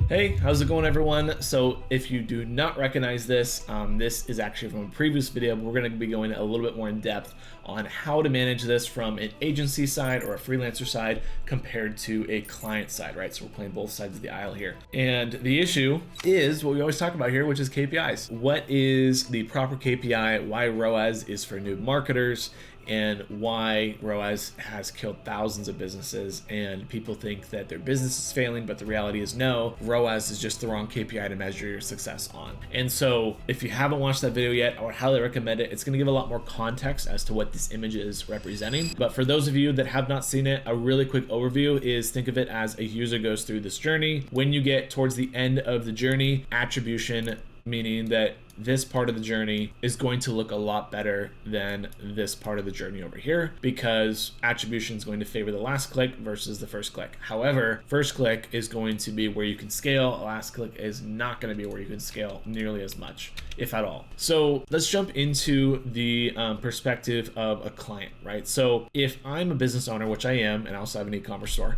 Hey, how's it going, everyone? So if you do not recognize this, this is actually from a previous video, but we're going to be going a little bit more in depth on how to manage this from an agency side or a freelancer side compared to a client side, right? So we're playing both sides of the aisle here. And the issue is what we always talk about here, which is KPIs. What is the proper KPI? Why ROAS is for new marketers, and why ROAS has killed thousands of businesses. And people think that their business is failing, but the reality is no, ROAS is just the wrong KPI to measure your success on. And so if you haven't watched that video yet, I would highly recommend it. It's gonna give a lot more context as to what this image is representing. But for those of you that have not seen it, a really quick overview is think of it as a user goes through this journey. When you get towards the end of the journey, attribution, meaning that this part of the journey is going to look a lot better than this part of the journey over here, because attribution is going to favor the last click versus the first click. However, first click is going to be where you can scale. Last click is not going to be where you can scale nearly as much, if at all. So let's jump into the perspective of a client, right? So if I'm a business owner, which I am, and I also have an e-commerce store,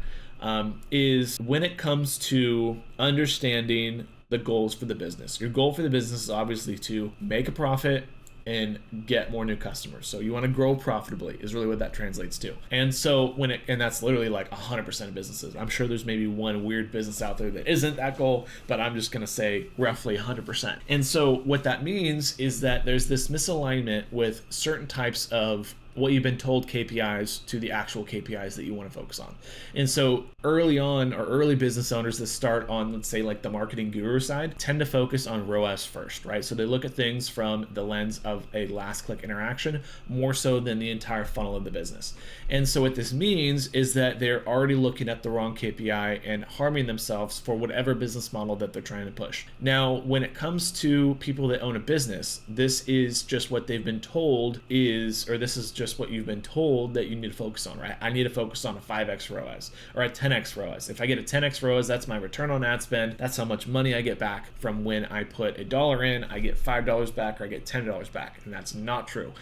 is when it comes to understanding the goals for the business. Your goal for the business is obviously to make a profit and get more new customers. So you want to grow profitably is really what that translates to. And so and that's literally like 100% of businesses. I'm sure there's maybe one weird business out there that isn't that goal, but I'm just going to say roughly 100%. And so what that means is that there's this misalignment with certain types of what you've been told KPIs to the actual KPIs that you want to focus on. And so early on, or early business owners that start on, let's say like the marketing guru side, tend to focus on ROAS first, right? So they look at things from the lens of a last click interaction more so than the entire funnel of the business. And so what this means is that they're already looking at the wrong KPI and harming themselves for whatever business model that they're trying to push. Now, when it comes to people that own a business, this is just what they've been told this is just what you've been told that you need to focus on, right? I need to focus on a 5x ROAS or a 10x ROAS. If I get a 10x ROAS, that's my return on ad spend. That's how much money I get back from when I put $1 in. I get $5 back or I get $10 back. And that's not true.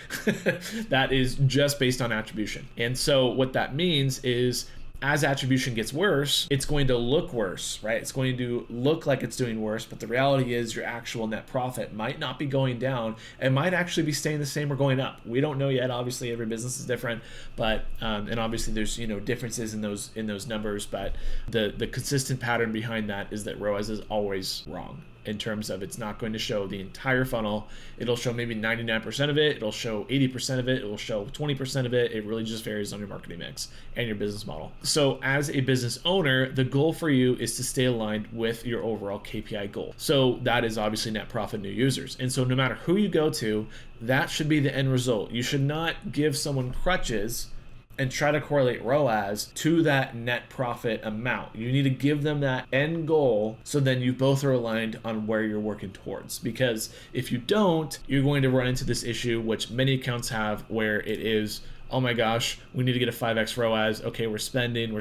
That is just based on attribution. And so what that means is, as attribution gets worse, it's going to look worse, right? It's going to look like it's doing worse, but the reality is your actual net profit might not be going down. It might actually be staying the same or going up. We don't know yet. Obviously, every business is different, but and obviously there's differences in those numbers, but the consistent pattern behind that is that ROAS is always wrong. In terms of, it's not going to show the entire funnel. It'll show maybe 99% of it. It'll show 80% of it. It'll show 20% of it. It really just varies on your marketing mix and your business model. So as a business owner, the goal for you is to stay aligned with your overall KPI goal. So that is obviously net profit, new users. And so no matter who you go to, that should be the end result. You should not give someone crutches and try to correlate ROAS to that net profit amount. You need to give them that end goal so then you both are aligned on where you're working towards. Because if you don't, you're going to run into this issue, which many accounts have, where it is, oh my gosh, we need to get a 5x ROAS. Okay, we're spending.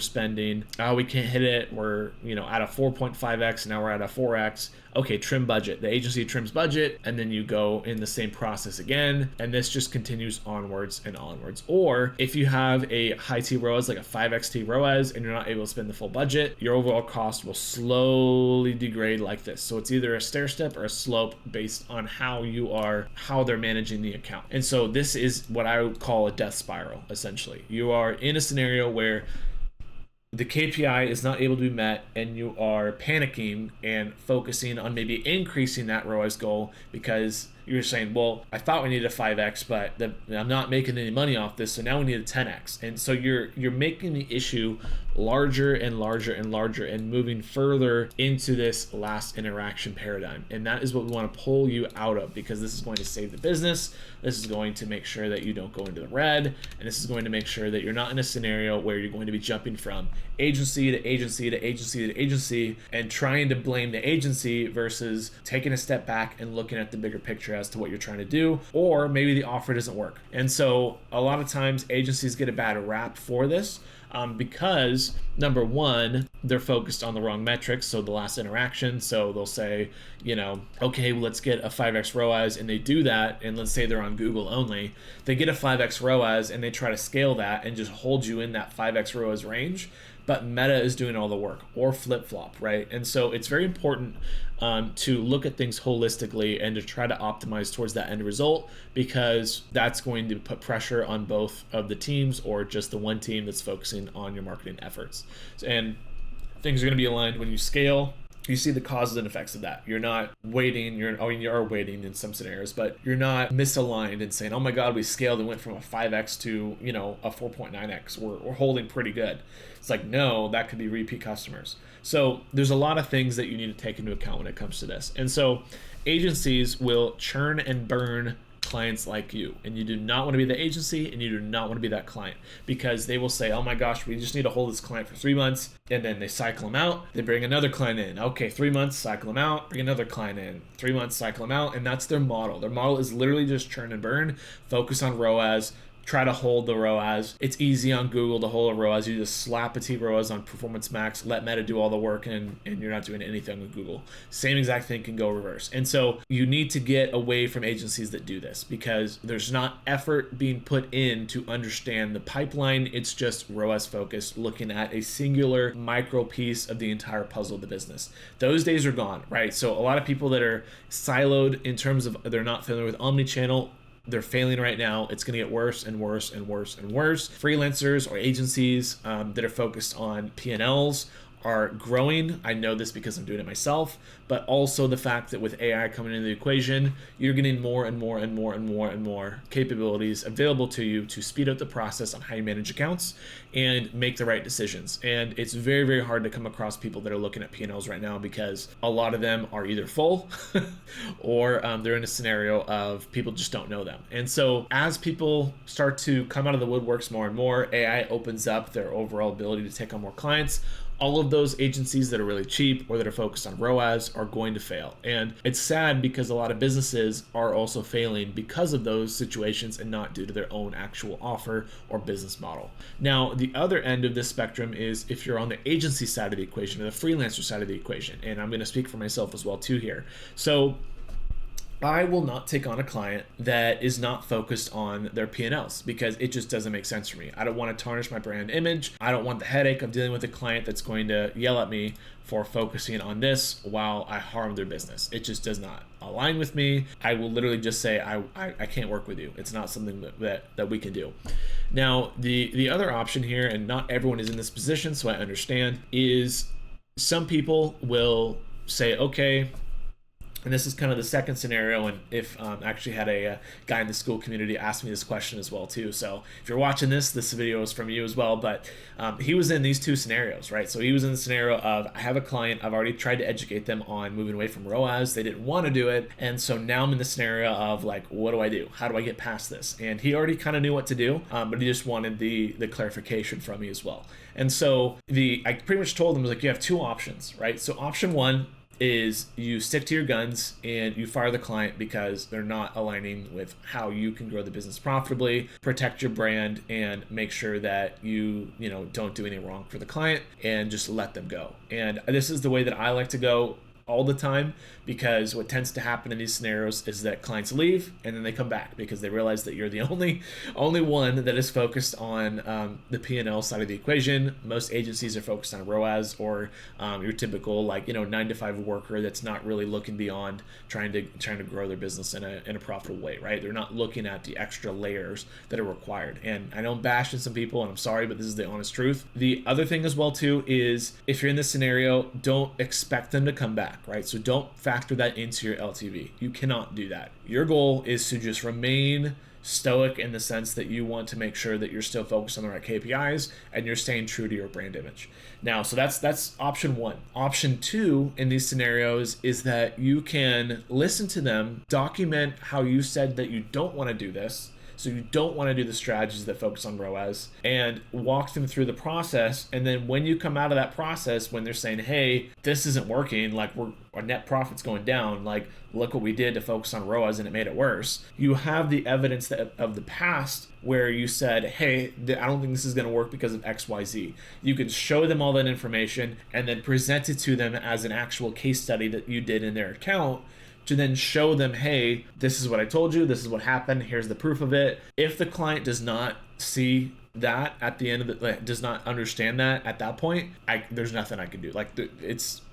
Oh, we can't hit it. We're at a 4.5x, now we're at a 4x. Okay, trim budget. The agency trims budget, and then you go in the same process again, and this just continues onwards and onwards. Or if you have a high T ROAS, like a 5x T ROAS, and you're not able to spend the full budget, your overall cost will slowly degrade like this. So it's either a stair step or a slope based on how they're managing the account. And so this is what I would call a death spiral, essentially. You are in a scenario where the KPI is not able to be met and you are panicking and focusing on maybe increasing that ROAS goal because you're saying, well, I thought we needed a 5x, but I'm not making any money off this, so now we need a 10x. And so you're making the issue larger and larger and larger and moving further into this last interaction paradigm. And that is what we want to pull you out of, because this is going to save the business. This is going to make sure that you don't go into the red. And this is going to make sure that you're not in a scenario where you're going to be jumping from agency to agency to agency to agency and trying to blame the agency versus taking a step back and looking at the bigger picture as to what you're trying to do, or maybe the offer doesn't work. And so a lot of times agencies get a bad rap for this because number one, they're focused on the wrong metrics. So the last interaction, so they'll say, okay, well, let's get a 5x ROAS, and they do that. And let's say they're on Google only, they get a 5x ROAS and they try to scale that and just hold you in that 5x ROAS range. but Meta is doing all the work, or flip-flop, right? And so it's very important to look at things holistically and to try to optimize towards that end result, because that's going to put pressure on both of the teams or just the one team that's focusing on your marketing efforts. And things are going to be aligned when you scale. You see the causes and effects of that. You're not waiting, you are waiting in some scenarios, but you're not misaligned and saying, oh my God, we scaled and went from a 5x to, a 4.9x. We're holding pretty good. It's like, no, that could be repeat customers. So there's a lot of things that you need to take into account when it comes to this. And so agencies will churn and burn clients like you, and you do not want to be the agency, and you do not want to be that client, because they will say, oh my gosh, we just need to hold this client for 3 months, and then they cycle them out, they bring another client in, okay, 3 months, cycle them out, bring another client in, 3 months, cycle them out, and that's their model. Their model is literally just churn and burn, focus on ROAS, try to hold the ROAS. It's easy on Google to hold a ROAS. You just slap a T ROAS on Performance Max, let Meta do all the work, and you're not doing anything with Google. Same exact thing can go reverse. And so you need to get away from agencies that do this, because there's not effort being put in to understand the pipeline. It's just ROAS focused, looking at a singular micro piece of the entire puzzle of the business. Those days are gone, right? So a lot of people that are siloed in terms of they're not familiar with omni-channel, they're failing right now. It's going to get worse and worse and worse and worse. Freelancers or agencies that are focused on P&Ls are growing. I know this because I'm doing it myself, but also the fact that with AI coming into the equation, you're getting more and more and more and more and more capabilities available to you to speed up the process on how you manage accounts and make the right decisions. And it's very, very hard to come across people that are looking at P&Ls right now, because a lot of them are either full or they're in a scenario of people just don't know them. And so as people start to come out of the woodworks more and more, AI opens up their overall ability to take on more clients. All of those agencies that are really cheap or that are focused on ROAS are going to fail. And it's sad because a lot of businesses are also failing because of those situations and not due to their own actual offer or business model. Now, the other end of this spectrum is if you're on the agency side of the equation or the freelancer side of the equation. And I'm going to speak for myself as well too here. So I will not take on a client that is not focused on their P&Ls, because it just doesn't make sense for me. I don't want to tarnish my brand image. I don't want the headache of dealing with a client that's going to yell at me for focusing on this while I harm their business. It just does not align with me. I will literally just say, I can't work with you. It's not something that we can do. Now, the other option here, and not everyone is in this position, so I understand, is some people will say, okay, and this is kind of the second scenario, and if actually had a guy in the school community ask me this question as well too. So if you're watching this video is from you as well, but he was in these two scenarios, right? So he was in the scenario of, I have a client, I've already tried to educate them on moving away from ROAS, they didn't want to do it, and so now I'm in the scenario of like, what do I do? How do I get past this? And he already kind of knew what to do, but he just wanted the clarification from me as well. And so I pretty much told him, like, you have two options, right? So option one is you stick to your guns and you fire the client because they're not aligning with how you can grow the business profitably, protect your brand, and make sure that you don't do anything wrong for the client, and just let them go. And this is the way that I like to go all the time, because what tends to happen in these scenarios is that clients leave and then they come back because they realize that you're the only one that is focused on the P&L side of the equation. Most agencies are focused on ROAS, or your typical 9-to-5 worker that's not really looking beyond trying to grow their business in a profitable way, right? They're not looking at the extra layers that are required. And I know I'm bashing some people, and I'm sorry, but this is the honest truth. The other thing as well too is, if you're in this scenario, don't expect them to come back, right? So don't factor that into your LTV. You cannot do that. Your goal is to just remain stoic in the sense that you want to make sure that you're still focused on the right KPIs and you're staying true to your brand image. Now, so that's option one. Option two in these scenarios is that you can listen to them, document how you said that you don't want to do this. So you don't want to do the strategies that focus on ROAS, and walk them through the process. And then when you come out of that process, when they're saying, hey, this isn't working, like our net profit's going down, like look what we did to focus on ROAS and it made it worse. You have the evidence of the past where you said, hey, I don't think this is going to work because of XYZ. You can show them all that information and then present it to them as an actual case study that you did in their account, to then show them, hey, this is what I told you, this is what happened, here's the proof of it. If the client does not see that at the end of it, does not understand that at that point, there's nothing I can do. Like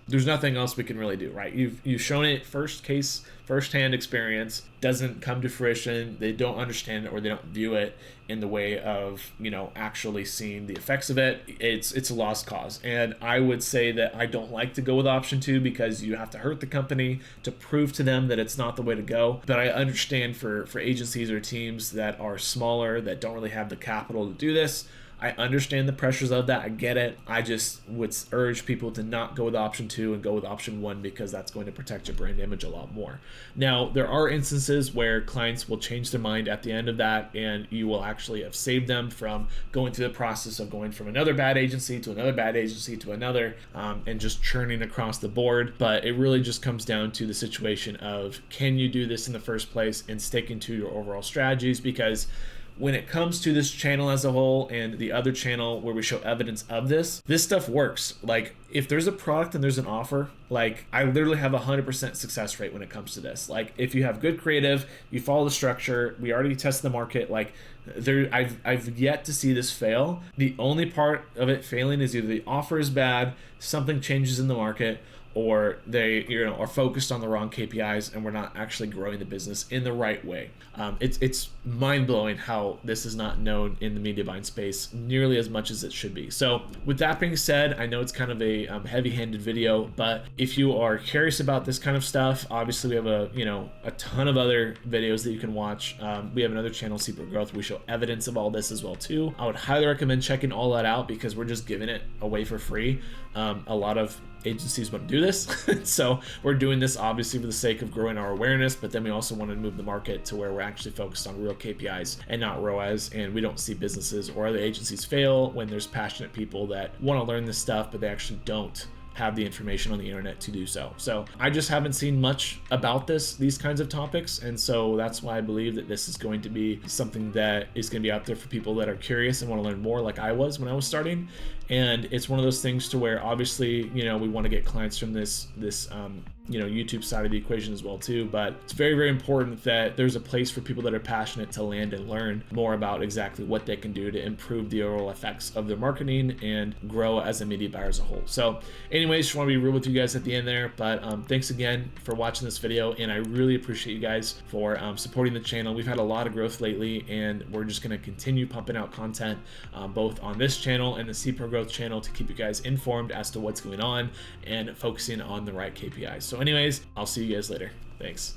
there's nothing else we can really do, right? You've shown it first-hand experience, doesn't come to fruition. They don't understand it, or they don't view it in the way of, actually seeing the effects of it. It's a lost cause. And I would say that I don't like to go with option 2 because you have to hurt the company to prove to them that it's not the way to go. But I understand for agencies or teams that are smaller, that don't really have the capital to do this, I understand the pressures of that. I get it. I just would urge people to not go with option 2 and go with option 1, because that's going to protect your brand image a lot more. Now, there are instances where clients will change their mind at the end of that, and you will actually have saved them from going through the process of going from another bad agency to another bad agency to another, and just churning across the board. But it really just comes down to the situation of, can you do this in the first place and sticking to your overall strategies? Because when it comes to this channel as a whole and the other channel where we show evidence of this stuff works. Like, if there's a product and there's an offer, like, I literally have 100% success rate when it comes to this. Like, if you have good creative, you follow the structure, we already test the market, like, I've yet to see this fail. The only part of it failing is either the offer is bad, something changes in the market, or they are focused on the wrong KPIs and we're not actually growing the business in the right way. It's mind-blowing how this is not known in the media buying space nearly as much as it should be. So with that being said, I know it's kind of a heavy-handed video, but if you are curious about this kind of stuff, obviously we have a ton of other videos that you can watch. We have another channel, Super Growth. We show evidence of all this as well too. I would highly recommend checking all that out because we're just giving it away for free. A lot of agencies want to do this. So we're doing this obviously for the sake of growing our awareness, but then we also want to move the market to where we're actually focused on real KPIs and not ROAS. And we don't see businesses or other agencies fail when there's passionate people that want to learn this stuff, but they actually don't have the information on the internet to do so. So I just haven't seen much about these kinds of topics. And so that's why I believe that this is going to be something that is going to be out there for people that are curious and want to learn more, like I was when I was starting. And it's one of those things to where obviously, we want to get clients from this YouTube side of the equation as well too. But it's very, very important that there's a place for people that are passionate to land and learn more about exactly what they can do to improve the overall effects of their marketing and grow as a media buyer as a whole. So anyways, just want to be real with you guys at the end there. But thanks again for watching this video. And I really appreciate you guys for supporting the channel. We've had a lot of growth lately, and we're just going to continue pumping out content both on this channel and the Super Growth channel to keep you guys informed as to what's going on and focusing on the right KPIs. So anyways, I'll see you guys later. Thanks.